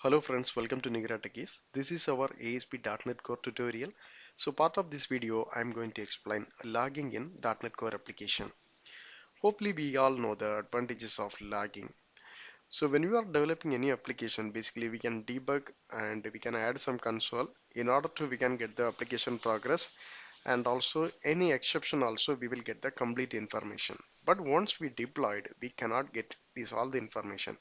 Hello friends, welcome to Nigra Techies. This is our ASP.NET Core tutorial. So part of this video, I'm going to explain logging in .NET Core application. Hopefully we all know the advantages of logging. So when we are developing any application, basically we can debug and we can add some console. In order to we can get the application progress and also any exception also we will get the complete information. But once we deployed, we cannot get all the information.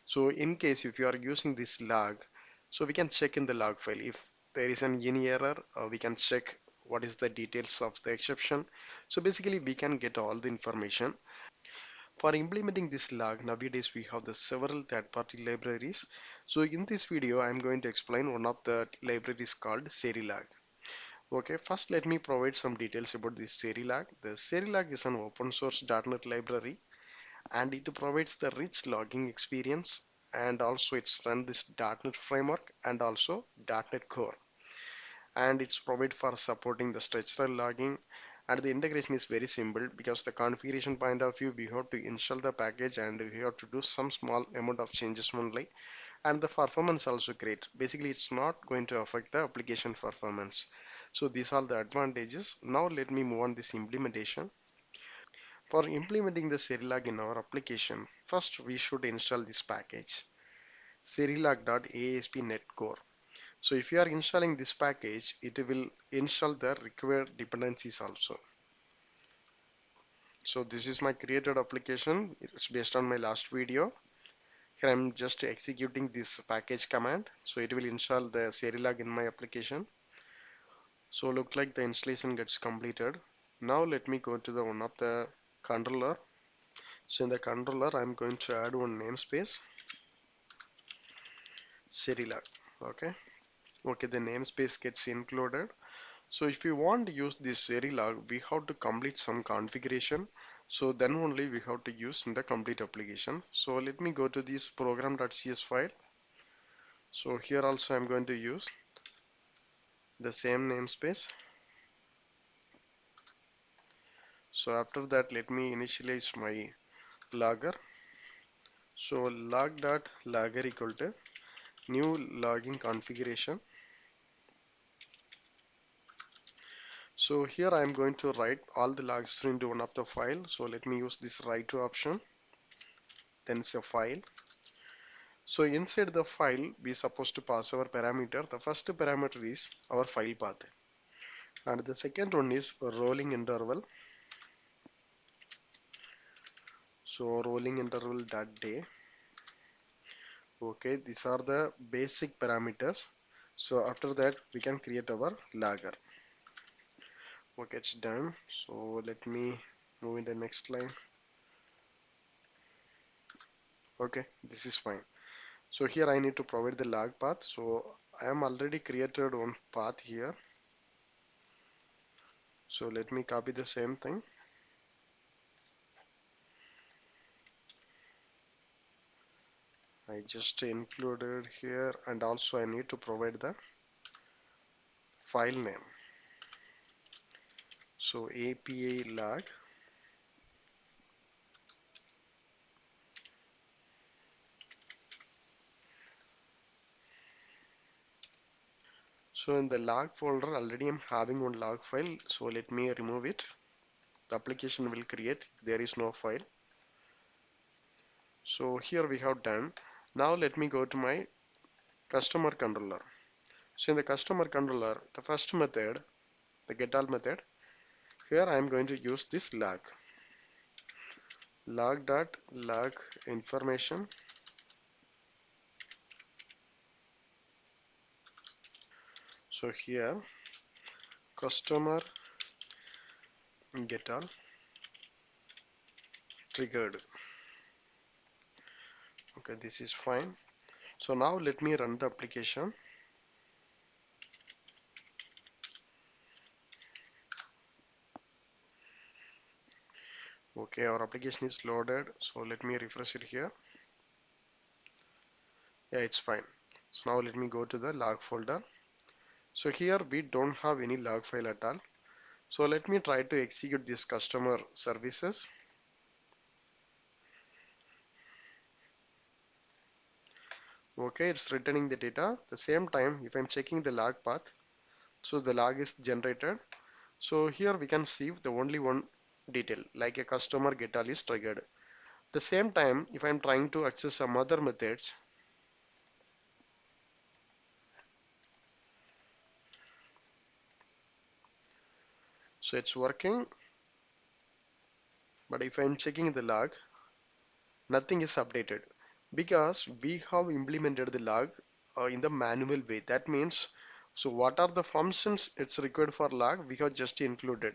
So in case if you are using this log, so we can check in the log file if there is any error, we can check what is the details of the exception. So basically we can get all the information. For implementing this log, nowadays we have the several third-party libraries. So in this video, I'm going to explain one of the libraries called Serilog. Okay, first let me provide some details about this Serilog. The Serilog is an open source .NET library and it provides the rich logging experience, and also it's run this .NET framework and also .NET Core, and it's provided for supporting the structural logging, and the integration is very simple because the configuration point of view we have to install the package and we have to do some small amount of changes only, and the performance also great. Basically it's not going to affect the application performance. So these are the advantages. Now let me move on this implementation. For implementing the Serilog in our application, first we should install this package, Serilog.AspNetCore. So if you are installing this package, it will install the required dependencies also. So this is my created application. It's based on my last video. Here I'm just executing this package command. So it will install the Serilog in my application. So look like the installation gets completed. Now let me go to the one of the controller. So in the controller, I'm going to add one namespace, Serilog. Okay, the namespace gets included. So if you want to use this Serilog, we have to complete some configuration. So then only we have to use in the complete application. So let me go to this program.css file. So here also I'm going to use the same namespace. So after that, let me initialize my logger. So log.logger equal to new logging configuration. So here I am going to write all the logs into one of the file. So let me use this write to option. Then it's a file. So inside the file, we supposed to pass our parameter. The first parameter is our file path, and the second one is rolling interval. So rolling interval dot day. Okay, these are the basic parameters. So after that, we can create our logger. Okay, it's done. So let me move in the next line. Okay, this is fine. So here I need to provide the log path. So I am already created one path here. So let me copy the same thing. I just included here, and also I need to provide the file name. So API log. So in the log folder already I'm having one log file. So let me remove it. The application will create if there is no file. So here we have done. Now let me go to my customer controller. So in the customer controller, the first method, the getAll method, here I am going to use this log.log information. So here customer getAll triggered. Okay, this is fine. So now let me run the application. Okay, our application is loaded. So let me refresh it here. Yeah, it's fine. So now let me go to the log folder. So here we don't have any log file at all. So let me try to execute this customer services. Okay, it's returning the data. The same time, if I'm checking the log path, so the log is generated. So here we can see the only one detail like a customer get all is triggered. The same time, if I'm trying to access some other methods, so it's working, but if I'm checking the log, nothing is updated because we have implemented the log in the manual way. That means, so what are the functions it's required for log we have just included,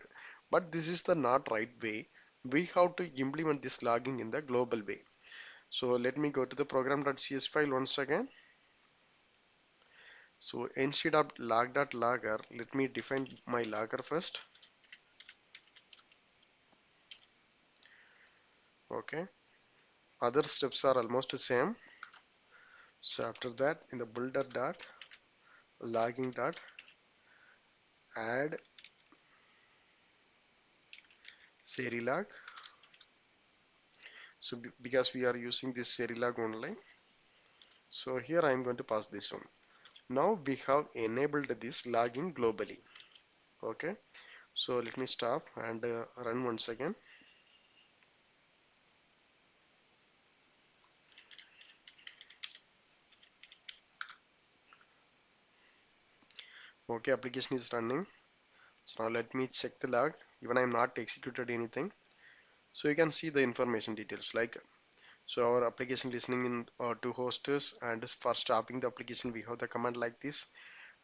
but this is the not right way. We have to implement this logging in the global way. So let me go to the program.cs file once again. So instead of log.logger, let me define my logger first. Okay, other steps are almost the same. So after that, in the builder dot logging dot add Serilog. So because we are using this Serilog only, so here I am going to pass this one. Now we have enabled this logging globally. Okay, so let me stop and run once again. Okay, application is running. So now let me check the log. Even I am not executed anything. So you can see the information details like, so our application listening in to hostess, and for stopping the application we have the command like this,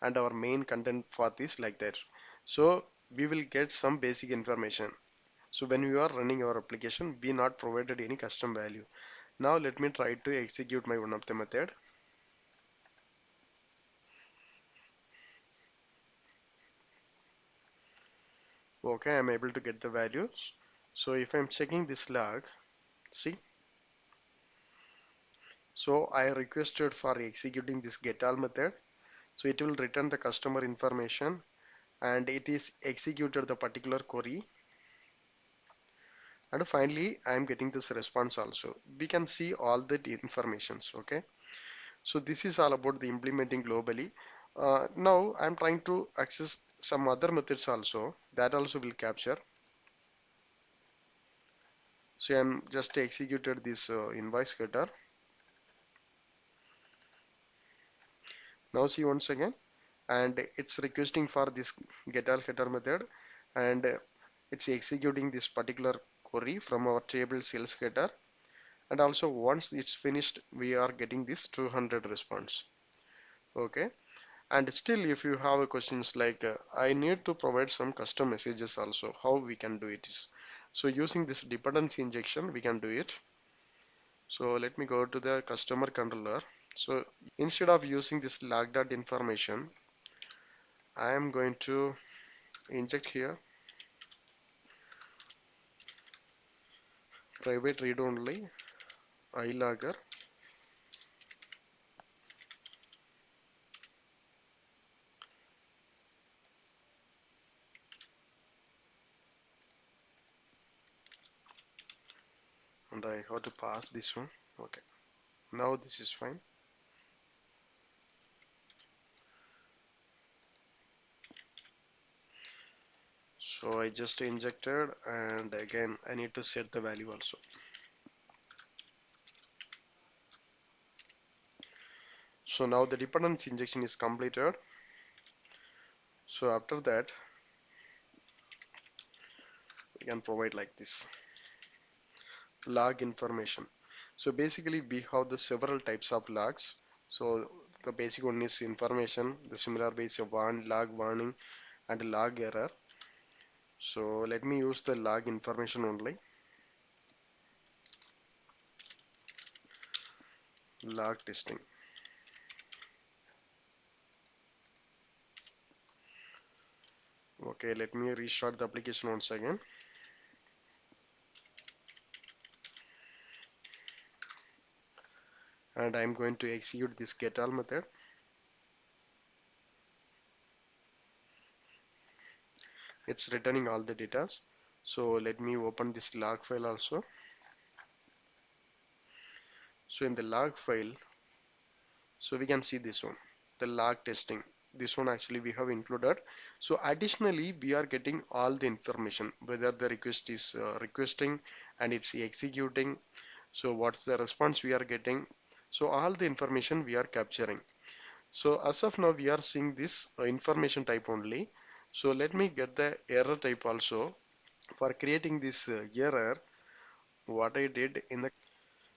and our main content for this like that. So we will get some basic information. So when we are running our application, we not provided any custom value. Now let me try to execute my one of the method. Okay, I'm able to get the values. So if I'm checking this log, see, so I requested for executing this getAll method. So it will return the customer information and it is executed the particular query, and finally I am getting this response also. We can see all the informations. Okay, so this is all about the implementing globally. Now I'm trying to access some other methods also, that also will capture. So I'm just executed this invoice getter. Now see once again, and it's requesting for this getAll header method, and it's executing this particular query from our table sales getter, and also once it's finished we are getting this 200 response. Okay, and still if you have a questions like I need to provide some custom messages also, how we can do it is, so using this dependency injection we can do it. So let me go to the customer controller. So instead of using this log.information, information, I am going to inject here private read only ilogger, and I have to pass this one. Okay, now this is fine. So I just injected, and again I need to set the value also. So now the dependency injection is completed. So after that we can provide like this log information. So basically we have the several types of logs. So the basic one is information, the similar way is a log warning and log error. So let me use the log information only. Log testing. Okay, let me restart the application once again. And I'm going to execute this getAll method. It's returning all the data. So let me open this log file also. So in the log file, So we can see this one, the log testing. This one actually we have included. So additionally, we are getting all the information, whether the request is requesting and it's executing. So what's the response we are getting? So all the information we are capturing. So as of now, we are seeing this information type only. So let me get the error type also. For creating this error, what I did in the,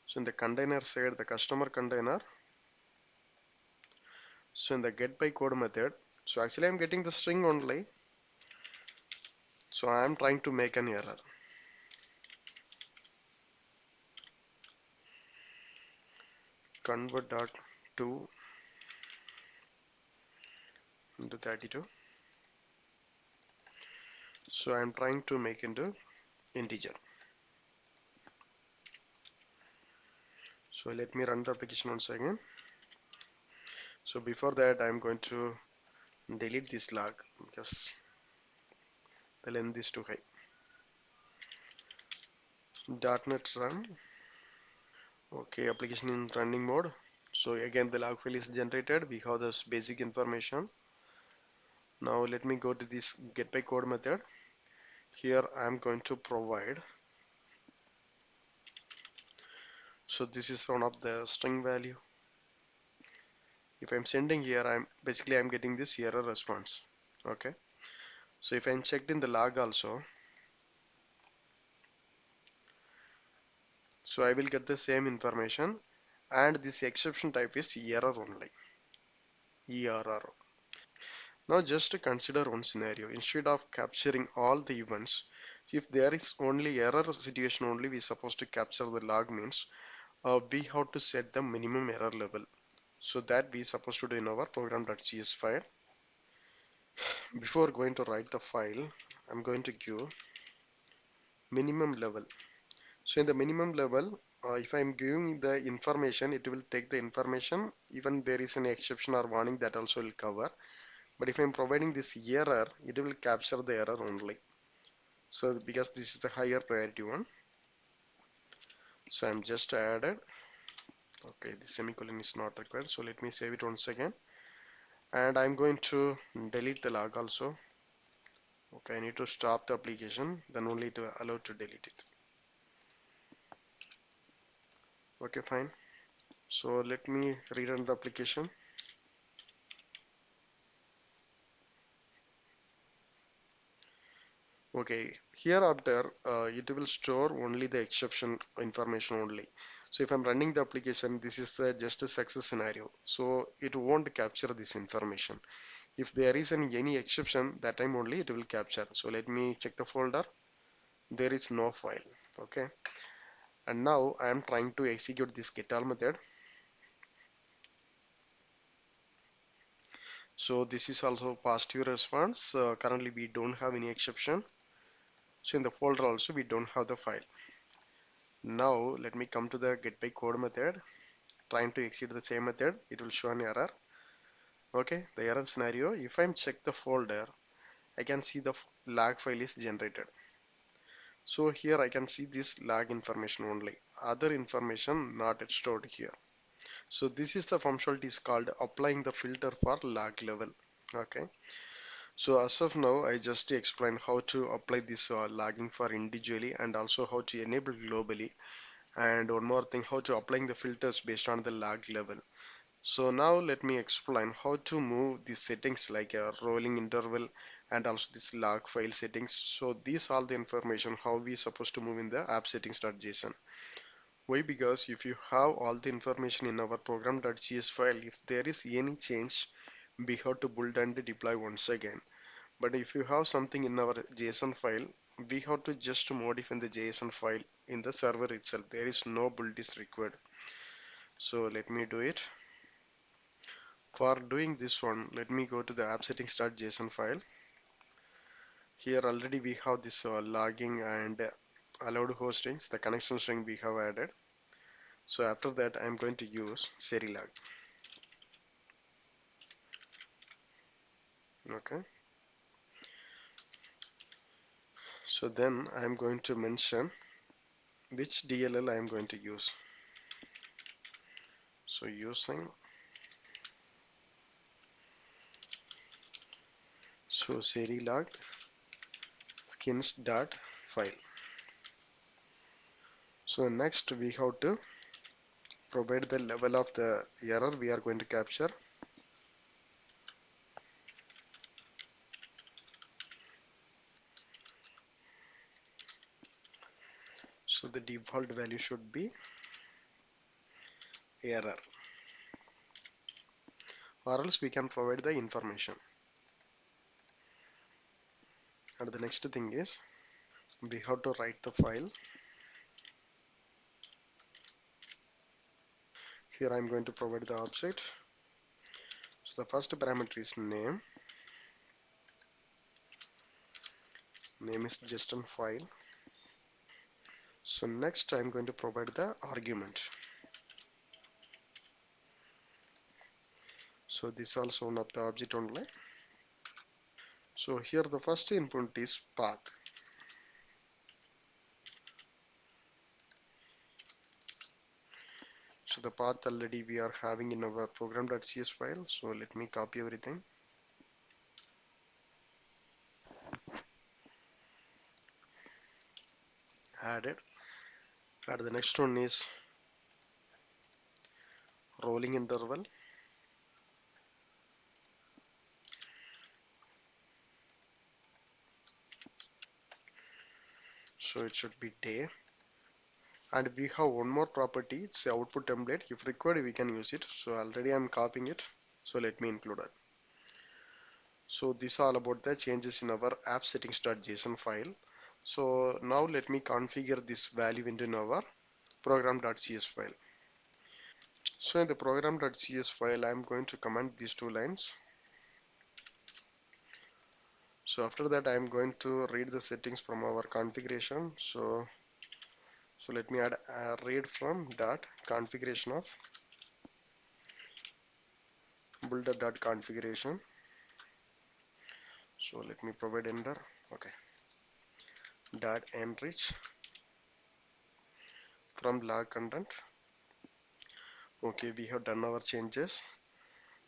so in the container side, the customer container, so in the get by code method, so actually I'm getting the string only. So I'm trying to make an error. Convert dot to into 32. So I'm trying to make into integer. So let me run the application once again. So before that, I'm going to delete this log because the length is too high. .NET run. Okay, application in running mode. So again, the log file is generated. We have this basic information. Now let me go to this get by code method. Here I'm going to provide. So this is one of the string value. If I'm sending here, I'm getting this error response. Okay. So if I'm checked in the log also, so I will get the same information, and this exception type is error only. ERR. Now just to consider one scenario. Instead of capturing all the events, if there is only error situation only, we supposed to capture the log means we have to set the minimum error level. So that we supposed to do in our program.cs file. Before going to write the file, I'm going to give minimum level. So in the minimum level, if I'm giving the information, it will take the information. Even there is an exception or warning, that also will cover. But if I'm providing this error, it will capture the error only. So because this is the higher priority one, so I'm just added. Okay, the semicolon is not required. So let me save it once again. And I'm going to delete the log also. Okay, I need to stop the application, then only to allow to delete it. Okay, fine. So let me rerun the application. Okay, hereafter it will store only the exception information only. So if I'm running the application, this is just a success scenario. So it won't capture this information. If there is any exception, that time only it will capture. So let me check the folder. There is no file. Okay. And now I am trying to execute this getAll method. So this is also positive response. Currently we don't have any exception. So in the folder also we don't have the file. Now let me come to the get by code method. Trying to execute the same method, it will show an error. Okay, the error scenario. If I'm check the folder, I can see the log file is generated. So here I can see this log information only. Other information not stored here. So this is the functionality is called applying the filter for log level. Okay. So as of now, I just explained how to apply this logging for individually and also how to enable globally. And one more thing, how to applying the filters based on the log level. So now let me explain how to move these settings like a rolling interval and also this log file settings. So these are the information how we supposed to move in the app settings.json. Why? Because if you have all the information in our program.cs file, if there is any change, we have to build and deploy once again. But if you have something in our JSON file, we have to just modify the JSON file in the server itself. There is no build is required. So let me do it. For doing this one, let me go to the app settings.json file. Here already we have this logging and allowed hostings, the connection string we have added. So after that, I'm going to use Serilog. Okay. So then I'm going to mention which DLL I'm going to use. So using So Serilog skins dot file. So next we have to provide the level of the error we are going to capture. So the default value should be error, or else we can provide the information. And the next thing is we have to write the file. Here I'm going to provide the object. So the first parameter is name. Name is just a file. So next I'm going to provide the argument. So this also one of the object only. So here the first input is path. So the path already we are having in our program.cs file. So let me copy everything. Add it. And the next one is rolling interval. So it should be day. And we have one more property. It's the output template. If required, we can use it. So already I'm copying it. So let me include it. So this is all about the changes in our app settings.json file. So now let me configure this value into our program.cs file. So in the program.cs file, I'm going to comment these two lines. So after that, I'm going to read the settings from our configuration. So let me add a read from dot configuration of builder.configuration. So let me provide enter. Okay. Dot enrich from log content. Okay, we have done our changes.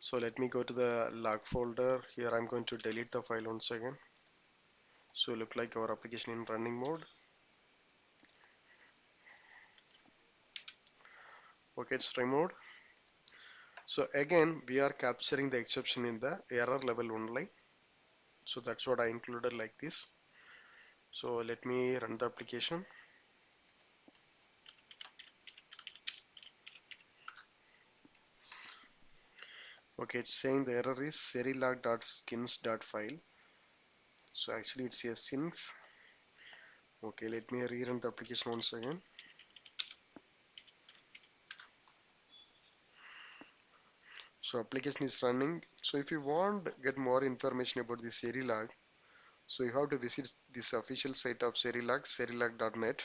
So let me go to the log folder. Here I'm going to delete the file once again. So look like our application in running mode. Okay, it's removed. So again, we are capturing the exception in the error level only. So that's what I included like this. So let me run the application. Okay, it's saying the error is serilog.skins.file. So actually it's a since. Okay, let me rerun the application once again. So application is running. So if you want get more information about the Serilog, so you have to visit this official site of Serilog, serilog.net.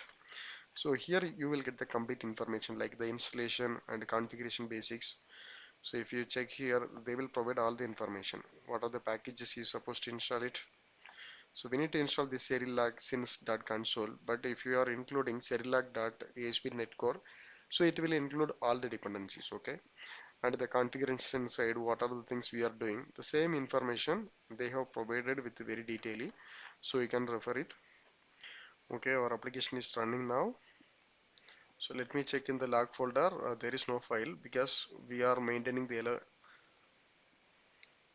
So here you will get the complete information like the installation and configuration basics. So if you check here, they will provide all the information. What are the packages you're supposed to install it? So we need to install the Serilog since.console, but if you are including Serilog.AspNetCore, so it will include all the dependencies, okay? And the configuration side, what are the things we are doing? The same information they have provided with very detailing, so you can refer it. Okay, our application is running now. So let me check in the log folder. There is no file because we are maintaining the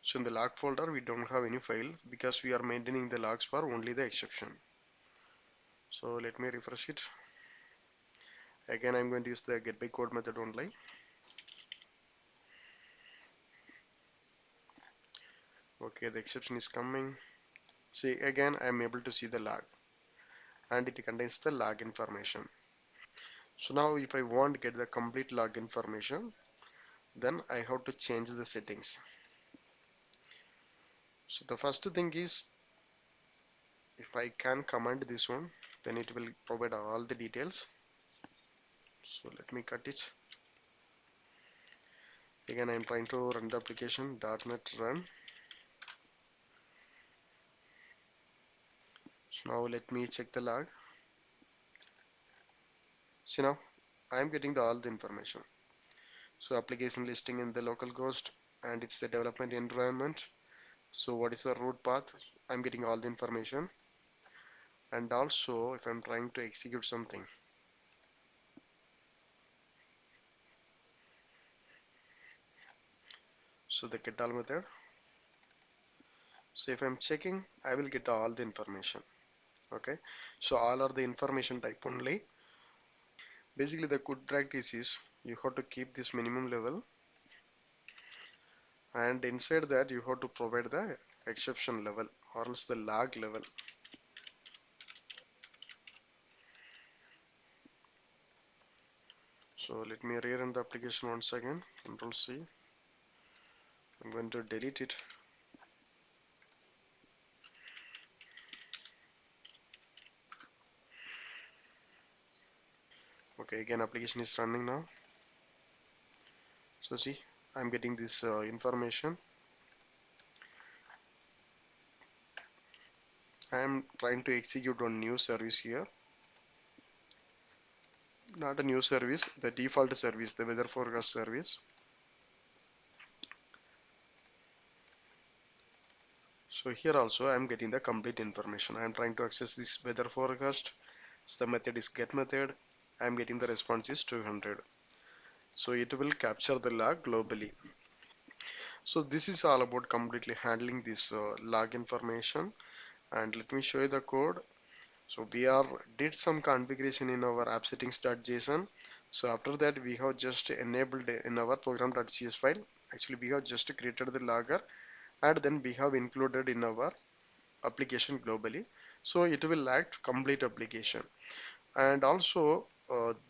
so in the log folder we don't have any file because we are maintaining the logs for only the exception. So let me refresh it. Again, I'm going to use the get by code method only. Okay, the exception is coming. See, again, I'm able to see the log and it contains the log information. So now if I want to get the complete log information, then I have to change the settings. So the first thing is, if I can command this one, then it will provide all the details. So let me cut it. Again, I'm trying to run the application, dotnet run. So now let me check the log. See now, I'm getting all the information. So application listing in the local host and it's the development environment. So what is the root path? I'm getting all the information. And also if I'm trying to execute something, so the get all method, so if I'm checking, I will get all the information. Okay, so all are the information type only. Basically the good practice is you have to keep this minimum level, and inside that you have to provide the exception level or else the log level. So let me rerun the application once again. Control C. I'm going to delete it. Okay, again application is running now. So see, I'm getting this information. I'm trying to execute on new service here. Not a new service, the default service, the weather forecast service. So here also I'm getting the complete information. I'm trying to access this weather forecast. So the method is get method. I'm getting the response is 200. So it will capture the log globally. So this is all about completely handling this log information. And let me show you the code. So we are did some configuration in our appsettings.json. So after that we have just enabled in our program.css file. Actually we have just created the logger, and then we have included in our application globally. So it will act complete application. And also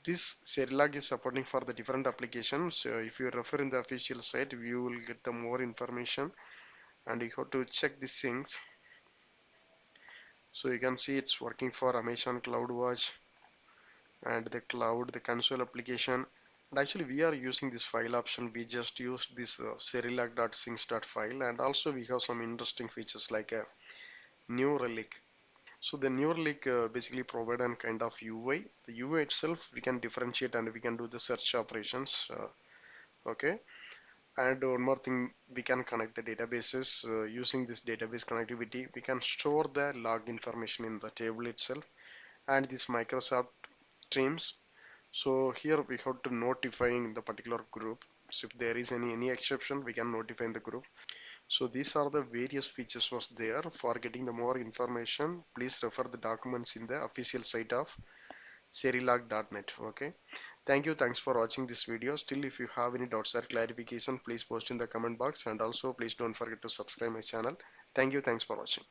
this Serilog is supporting for the different applications. So if you refer in the official site, you will get the more information, and you have to check these things. So you can see it's working for Amazon CloudWatch and the cloud, the console application. And actually we are using this file option. We just used this Serilog.sings.file, and also we have some interesting features like a new relic. So the new relic basically provide an kind of UI. The UI itself we can differentiate and we can do the search operations. Okay. And one more thing, we can connect the databases. Using this database connectivity, we can store the log information in the table itself, and this Microsoft Teams. So here we have to notifying the particular group. So if there is any exception, we can notify in the group. So these are the various features was there. For getting the more information, please refer the documents in the official site of Serilog.net. Okay. Thank you. Thanks for watching this video. Still, if you have any doubts or clarification, please post in the comment box, and also please don't forget to subscribe my channel. Thank you. Thanks for watching.